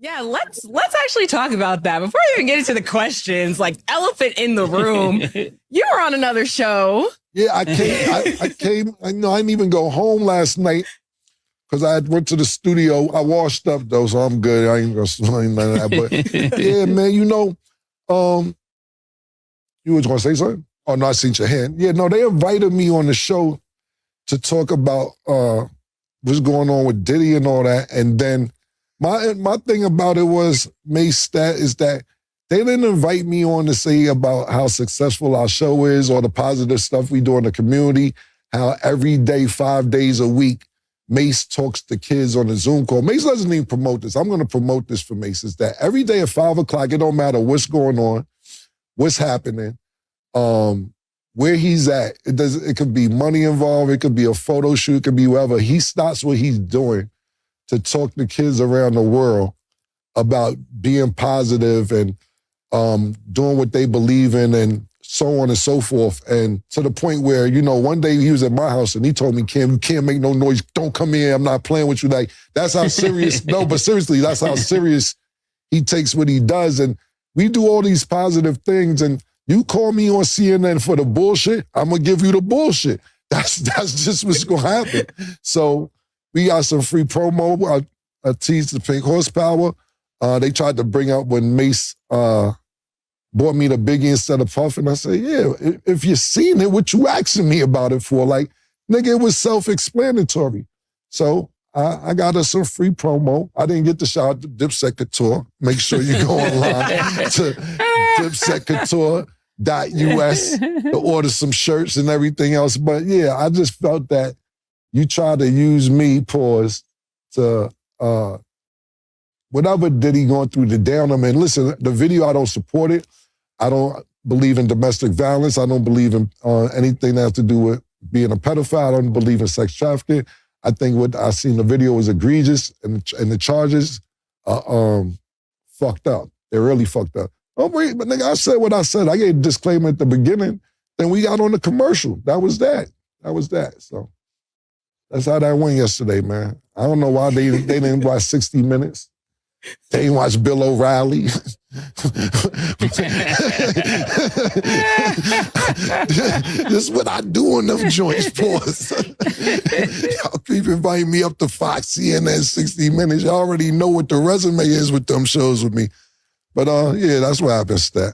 Yeah, let's actually talk about that before we even get into the questions. Like elephant in the room, you were on another show. Yeah, I came. I didn't even go home last night because I went to the studio. I washed up though, so I'm good. I ain't gonna explain none of that. But yeah, man, you was gonna say something? Oh no, I seen your hand. Yeah, no, they invited me on the show to talk about what's going on with Diddy and all that, and then. My thing about it was, Mase, is that they didn't invite me on to say about how successful our show is or the positive stuff we do in the community, how every day, 5 days a week, Mase talks to kids on a Zoom call. Mase doesn't even promote this. I'm going to promote this for Mase, is that every day at 5 o'clock, it don't matter what's going on, what's happening, where he's at. It could be money involved, it could be a photo shoot, it could be whatever. He stops what he's doing to talk to kids around the world about being positive and doing what they believe in and so on and so forth. And to the point where, one day he was at my house and he told me, Cam, you can't make no noise. Don't come in. I'm not playing with you. Like, that's how serious, no, but seriously, that's how serious he takes what he does. And we do all these positive things. And you call me on CNN for the bullshit, I'm going to give you the bullshit. That's just what's going to happen. So, we got some free promo. I teased the Pink Horsepower. They tried to bring up when Mase bought me the Biggie instead of Puff. And I said, yeah, if you seen it, what you asking me about it for? Like, nigga, it was self-explanatory. So I got us some free promo. I didn't get the shout out to Dipset Couture. Make sure you go online to dipsetcouture.us to order some shirts and everything else. But yeah, I just felt that you try to use me, to whatever Diddy going through to down him. And listen, the video, I don't support it. I don't believe in domestic violence. I don't believe in anything that has to do with being a pedophile. I don't believe in sex trafficking. I think what I seen the video was egregious, and the charges are fucked up. They're really fucked up. Oh, wait, but nigga, I said what I said. I gave a disclaimer at the beginning. Then we got on the commercial. That was that. So. That's how that went yesterday, man. I don't know why they didn't watch 60 Minutes. They didn't watch Bill O'Reilly. This is what I do on them joints, boys. Y'all keep inviting me up to Fox, CNN, 60 Minutes. Y'all already know what the resume is with them shows with me. But yeah, that's what happened, Stat.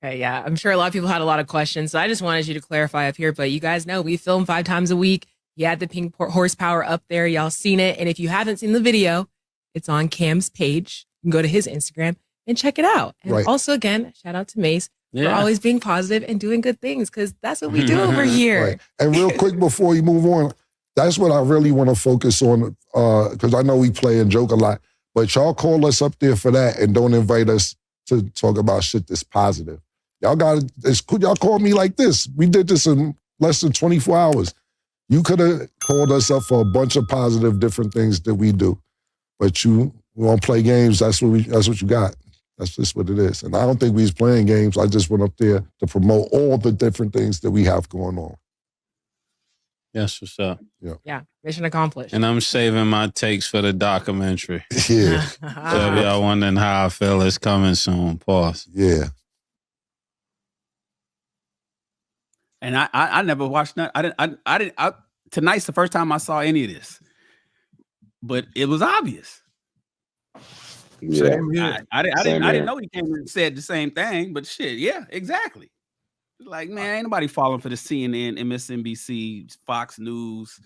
Okay, yeah. I'm sure a lot of people had a lot of questions, so I just wanted you to clarify up here. But you guys know we film 5 times a week. He had the Pink Horsepower up there. Y'all seen it. And if you haven't seen the video, it's on Cam's page. You can go to his Instagram and check it out. And also, again, shout out to Mase for always being positive and doing good things, because that's what we do over here. Right. And real quick before you move on, that's what I really want to focus on, because I know we play and joke a lot, but y'all call us up there for that and don't invite us to talk about shit that's positive. Y'all call me like this. We did this in less than 24 hours. You could have called us up for a bunch of positive different things that we do, but you want to play games. That's what you got. That's just what it is. And I don't think we was playing games. I just went up there to promote all the different things that we have going on. Yes, what's up? Yeah, mission accomplished. And I'm saving my takes for the documentary. Yeah. So if y'all wondering how I feel, it's coming soon. Pause. Yeah. And I never watched that. Tonight's the first time I saw any of this, but it was obvious. Yeah, I didn't know he came and said the same thing, but shit, yeah, exactly. Like, man, ain't nobody falling for the CNN, MSNBC, Fox News,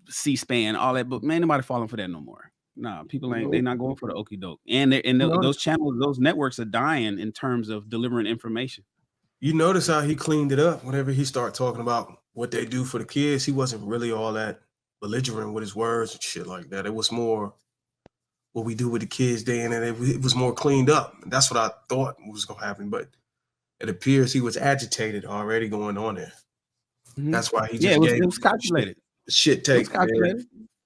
C-SPAN, all that. But man, nobody falling for that no more. Nah, people ain't. They're not going for the okie doke. And those channels, those networks are dying in terms of delivering information. You notice how he cleaned it up whenever he started talking about what they do for the kids. He wasn't really all that belligerent with his words and shit like that. It was more what we do with the kids day in, and it was more cleaned up. That's what I thought was going to happen, but it appears he was agitated already going on there. Mm-hmm. That's why he just it was calculated. Shit take.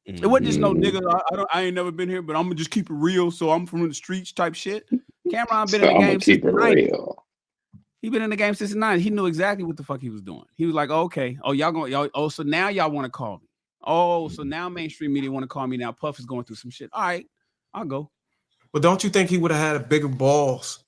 It wasn't just no nigga. I ain't never been here, but I'm gonna just keep it real. So I'm from the streets type shit. Cameron been in the game since the 90s. He been in the game since the 90s. He knew exactly what the fuck he was doing. He was like, oh, okay, so now y'all want to call me. Oh, so now mainstream media want to call me now. Puff is going through some shit. All right, I'll go. But don't you think he would have had a bigger balls,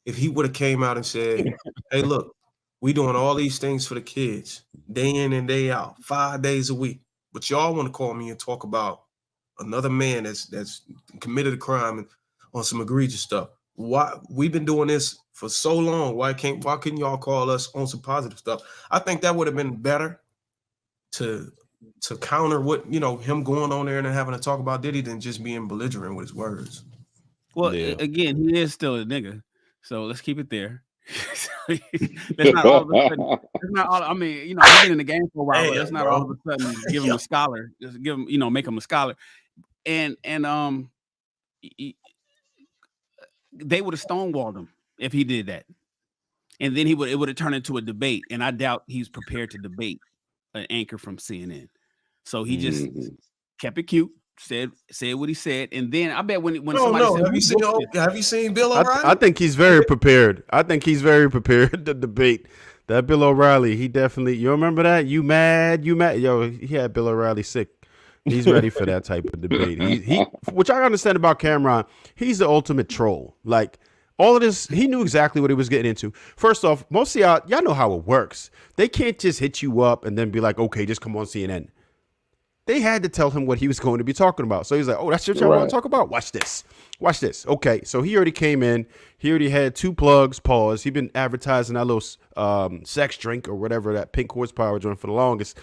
if he would have came out and said, hey, look, we doing all these things for the kids, day in and day out, 5 days a week. But y'all want to call me and talk about another man that's committed a crime and on some egregious stuff. Why we've been doing this for so long? Why couldn't y'all call us on some positive stuff? I think that would have been better to counter what, you know, him going on there and having to talk about Diddy than just being belligerent with his words. Well, again, he is still a nigga, so let's keep it there. That's not all of a sudden. That's not all. I mean, you know, I've been in the game for a while, but that's not all of a sudden give him a scholar. Just give him, you know, make him a scholar. And they would have stonewalled him if he did that, and then it would have turned into a debate. And I doubt he's prepared to debate an anchor from CNN. So he just kept it cute. Said what he said, and then I bet when somebody said, have you seen Bill O'Reilly? I think he's very prepared. I think he's very prepared to debate that Bill O'Reilly. He definitely. You remember that? You mad? Yo, he had Bill O'Reilly sick. He's ready for that type of debate. He which I understand about Cameron. He's the ultimate troll. Like all of this, he knew exactly what he was getting into. First off, most of y'all know how it works. They can't just hit you up and then be like, okay, just come on CNN. They had to tell him what he was going to be talking about. So he's like, oh, that's what y'all want to talk about? Watch this. Watch this. Okay, so he already came in. He already had 2 plugs, pause. He'd been advertising that little sex drink or whatever, that pink horsepower joint for the longest.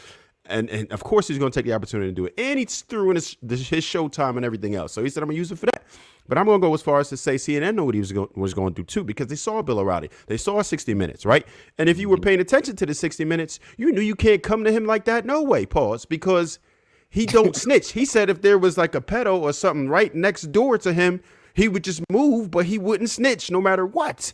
And of course, he's going to take the opportunity to do it. And he threw in his showtime and everything else. So he said, I'm going to use it for that. But I'm going to go as far as to say CNN knew what he was going to do, too, because they saw Bill O'Reilly. They saw 60 Minutes, right? And if you were paying attention to the 60 Minutes, you knew you can't come to him like that. No way, pause, because he don't snitch. He said if there was like a pedo or something right next door to him, he would just move, but he wouldn't snitch no matter what.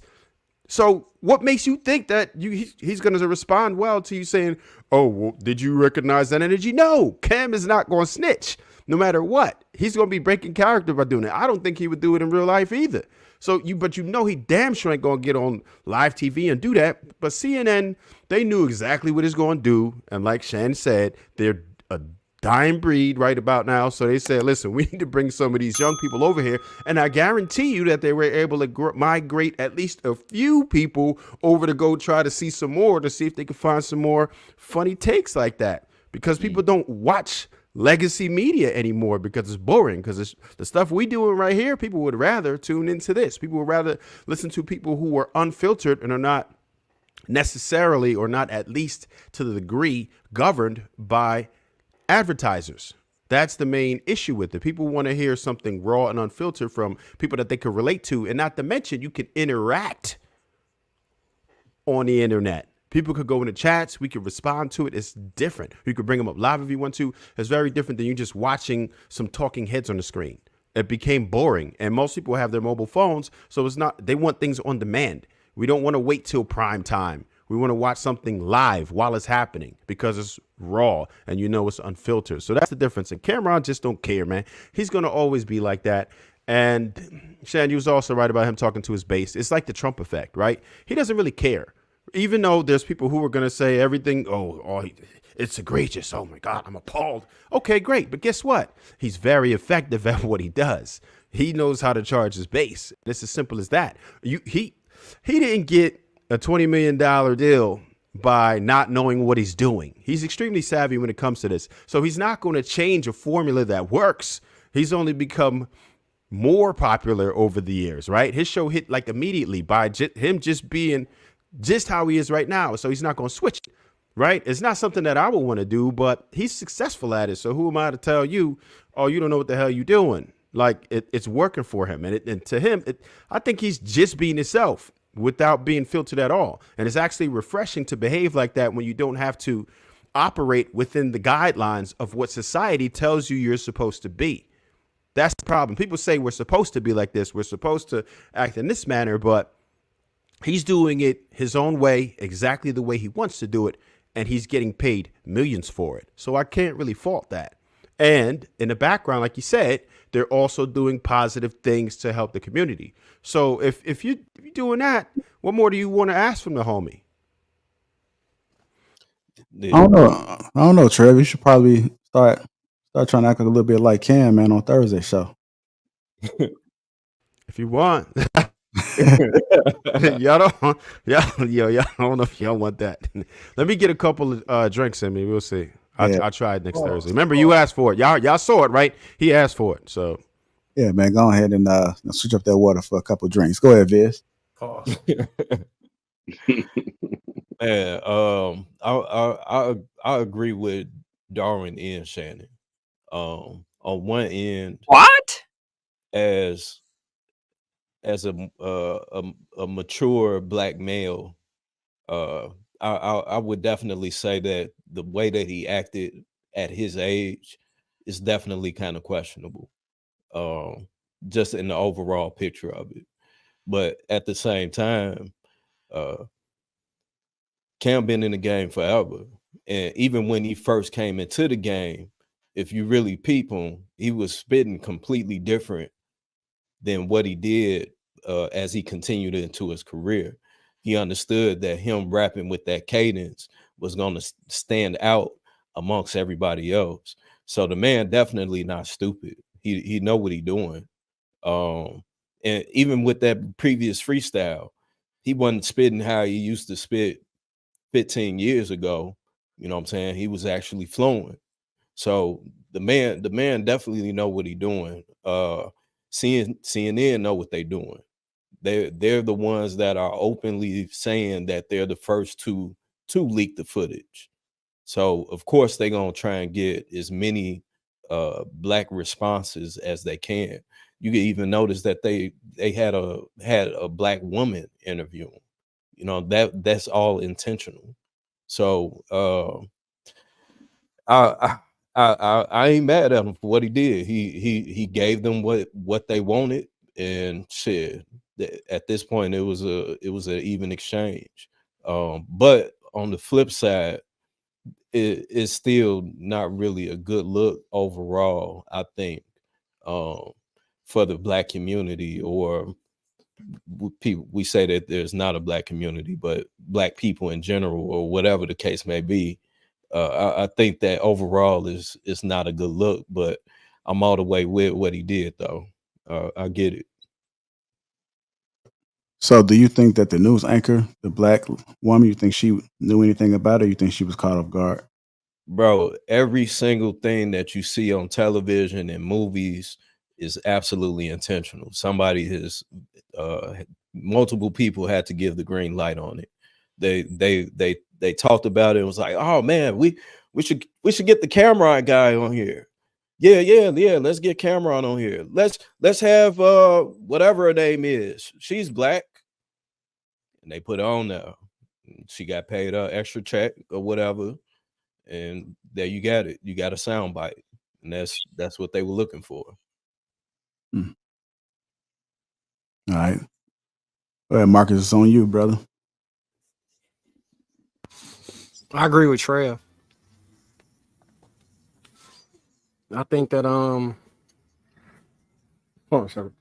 So what makes you think that he's going to respond well to you saying, oh, well, did you recognize that energy? No, Cam is not going to snitch no matter what. He's going to be breaking character by doing it. I don't think he would do it in real life either. So but you know he damn sure ain't going to get on live TV and do that. But CNN, they knew exactly what he's going to do. And like Shan said, they're a dying breed right about now. So they said, listen, we need to bring some of these young people over here. And I guarantee you that they were able to migrate at least a few people over to go try to see some more, to see if they could find some more funny takes like that. Because people don't watch legacy media anymore because it's boring. Because it's the stuff we doing right here, people would rather tune into this. People would rather listen to people who are unfiltered and are not necessarily, or not at least to the degree, governed by advertisers. That's the main issue with it. People want to hear something raw and unfiltered from people that they can relate to. And not to mention, you can interact on the internet. People could go in the chats. We could respond to it. It's different. You could bring them up live if you want to. It's very different than you just watching some talking heads on the screen. It became boring. And most people have their mobile phones. So it's not, they want things on demand. We don't want to wait till prime time. We want to watch something live while it's happening because it's raw and you know it's unfiltered. So that's the difference. And Cameron just don't care, man. He's going to always be like that. And Shan, you was also right about him talking to his base. It's like the Trump effect, right? He doesn't really care. Even though there's people who are going to say everything, it's egregious. Oh, my God, I'm appalled. Okay, great. But guess what? He's very effective at what he does. He knows how to charge his base. It's as simple as that. He didn't get a $20 million deal by not knowing what he's doing. He's extremely savvy when it comes to this. So he's not going to change a formula that works. He's only become more popular over the years, right? His show hit like immediately by him just being just how he is right now. So he's not going to switch, right? It's not something that I would want to do, but he's successful at it. So who am I to tell you, oh, you don't know what the hell you're doing? Like it's working for him. And to him, I think he's just being himself without being filtered at all. And it's actually refreshing to behave like that when you don't have to operate within the guidelines of what society tells you you're supposed to be. That's the problem. People say we're supposed to be like this. We're supposed to act in this manner, but he's doing it his own way, exactly the way he wants to do it. And he's getting paid millions for it. So I can't really fault that. And in the background, like you said, they're also doing positive things to help the community. So if you're doing that, what more do you want to ask from the homie? I don't know, Trev. You should probably start trying to act a little bit like Cam, man, on Thursday show. If you want. y'all don't know if y'all want that. Let me get a couple of drinks in me. We'll see. I'll try it next Thursday. Remember, you asked for it. Y'all saw it, right? He asked for it. So yeah, man, go ahead and switch up that water for a couple of drinks. Go ahead, Viz. Pause. Man, I agree with Darwin and Shannon. On one end, What? as a mature black male, I would definitely say that the way that he acted at his age is definitely kind of questionable. Just in the overall picture of it. But at the same time, Cam been in the game forever. And even when he first came into the game, if you really peep him, he was spitting completely different than what he did as he continued into his career. He understood that him rapping with that cadence was going to stand out amongst everybody else. So the man definitely not stupid. He know what he doing. And even with that previous freestyle, he wasn't spitting how he used to spit 15 years ago. You know what I'm saying? He was actually flowing. So the man definitely know what he doing. CNN know what they doing. They're the ones that are openly saying that they're the first to leak the footage. So of course they're gonna try and get as many black responses as they can. You can even notice that they had a black woman interview him. You know, that's all intentional. So I ain't mad at him for what he did. He gave them what they wanted, and shit. At this point, it was an even exchange. But on the flip side, it's still not really a good look overall, I think, for the black community, or people. We say that there's not a black community, but black people in general, or whatever the case may be. I think that overall is not a good look, but I'm all the way with what he did, though. I get it. So do you think that the news anchor, the black woman, you think she knew anything about it, or you think she was caught off guard? Bro, every single thing that you see on television and movies is absolutely intentional. Somebody has multiple people had to give the green light on it. They talked about it. It was like, oh man, we should get the Cameron guy on here. Yeah. Let's get Cameron on here. Let's have whatever her name is. She's black. And they put her on there. She got paid an extra check or whatever. And there you got it. You got a sound bite. And that's what they were looking for. All right. Go ahead, Marcus, it's on you, brother. I agree with Trev. I think that hold on a second.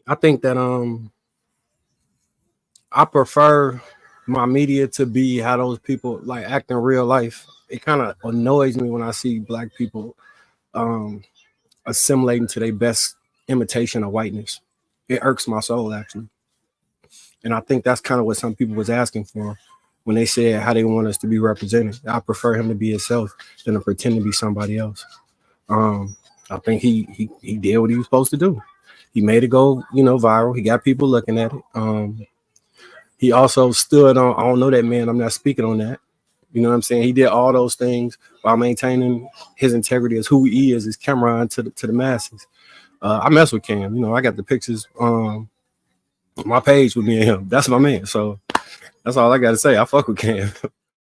I think that I prefer my media to be how those people like act in real life. It kind of annoys me when I see black people assimilating to their best imitation of whiteness. It irks my soul, actually. And I think that's kind of what some people was asking for when they said how they want us to be represented. I prefer him to be himself than to pretend to be somebody else. I think he did what he was supposed to do. He made it go, viral. He got people looking at it. He also stood on, I don't know that man, I'm not speaking on that. You know what I'm saying? He did all those things while maintaining his integrity as who he is, his Cameron to the masses. I mess with Cam. I got the pictures on my page with me and him. That's my man. So that's all I got to say. I fuck with Cam.